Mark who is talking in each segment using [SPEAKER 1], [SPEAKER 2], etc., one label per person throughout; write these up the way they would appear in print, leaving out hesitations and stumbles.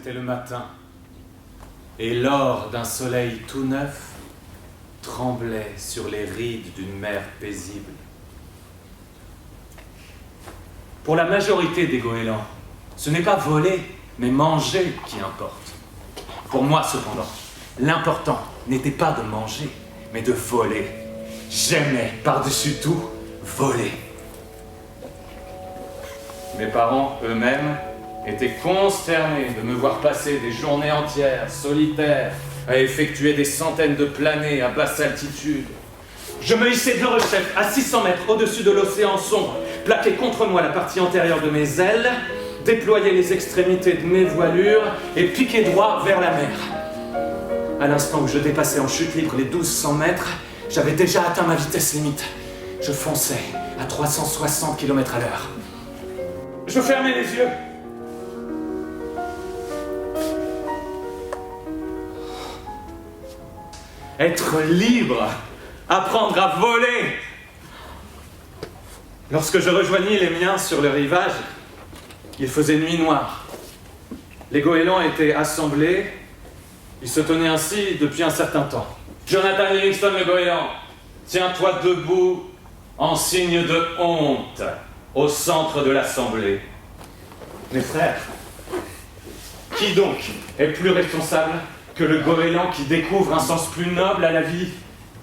[SPEAKER 1] C'était le matin, et l'or d'un soleil tout neuf tremblait sur les rides d'une mer paisible. Pour la majorité des goélands, ce n'est pas voler, mais manger qui importe. Pour moi, cependant, l'important n'était pas de manger, mais de voler. J'aimais, par-dessus tout, voler. Mes parents, eux-mêmes, étaient consternés de me voir passer des journées entières, solitaires, à effectuer des centaines de planées à basse altitude. Je me hissais de rechef à 600 mètres au-dessus de l'océan sombre, plaquais contre moi la partie antérieure de mes ailes, déployais les extrémités de mes voilures et piquais droit vers la mer. À l'instant où je dépassais en chute libre les 1200 mètres, j'avais déjà atteint ma vitesse limite. Je fonçais à 360 km/h. Je fermais les yeux. Être libre, apprendre à voler. Lorsque je rejoignis les miens sur le rivage, il faisait nuit noire. Les goélands étaient assemblés. Ils se tenaient ainsi depuis un certain temps. Jonathan Livingston le goéland, tiens-toi debout en signe de honte au centre de l'assemblée. Mes frères, qui donc est plus responsable que le goéland qui découvre un sens plus noble à la vie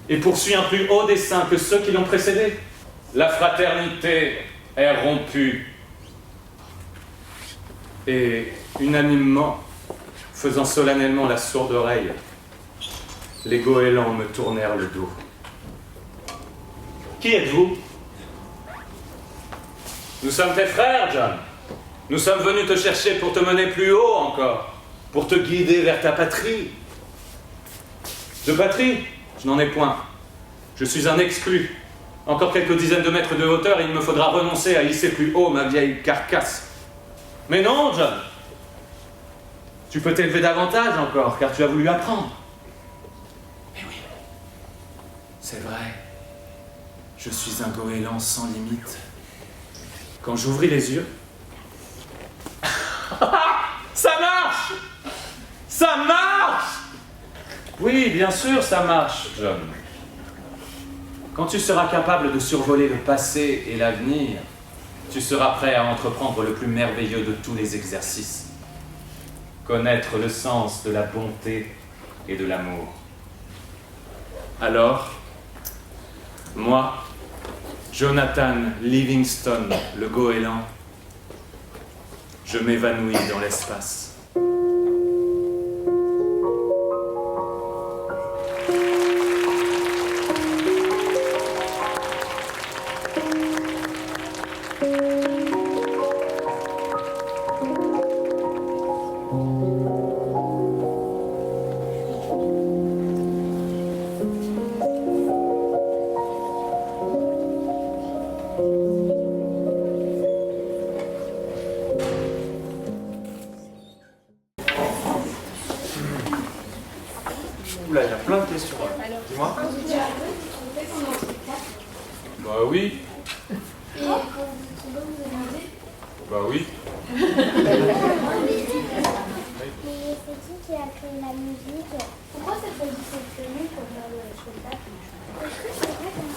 [SPEAKER 1] et poursuit un plus haut dessein que ceux qui l'ont précédé? La fraternité est rompue. Et unanimement, faisant solennellement la sourde oreille, les goélands me tournèrent le dos. Qui êtes-vous? Nous sommes tes frères, John. Nous sommes venus te chercher pour te mener plus haut encore, pour te guider vers ta patrie. De patrie, je n'en ai point. Je suis un exclu. Encore quelques dizaines de mètres de hauteur et il me faudra renoncer à hisser plus haut ma vieille carcasse. Mais non, John. Tu peux t'élever davantage encore, car tu as voulu apprendre. Mais oui, c'est vrai. Je suis un goéland sans limite. Quand j'ouvris les yeux... Ça marche! Ça marche! Oui, bien sûr, ça marche, John. Quand tu seras capable de survoler le passé et l'avenir, tu seras prêt à entreprendre le plus merveilleux de tous les exercices. Connaître le sens de la bonté et de l'amour. Alors, moi, Jonathan Livingston, le goéland, je m'évanouis dans l'espace.
[SPEAKER 2] Oula, il y a plein de questions. Dis-moi.
[SPEAKER 1] Bah oui.
[SPEAKER 3] Et quand vous trouvez, vous demandez.
[SPEAKER 1] Bah oui.
[SPEAKER 3] Mais c'est qui a créé la musique? Pourquoi ça fait du sélectionné pour faire le spectacle? Est-ce que c'est vrai qu'un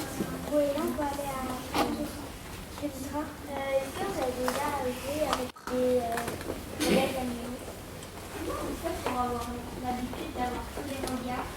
[SPEAKER 3] goéland peut aller à 200 km/h? Est-ce que vous avez déjà joué avec des élèves animaux? Comment on fait pour avoir l'habitude d'avoir tous les regards?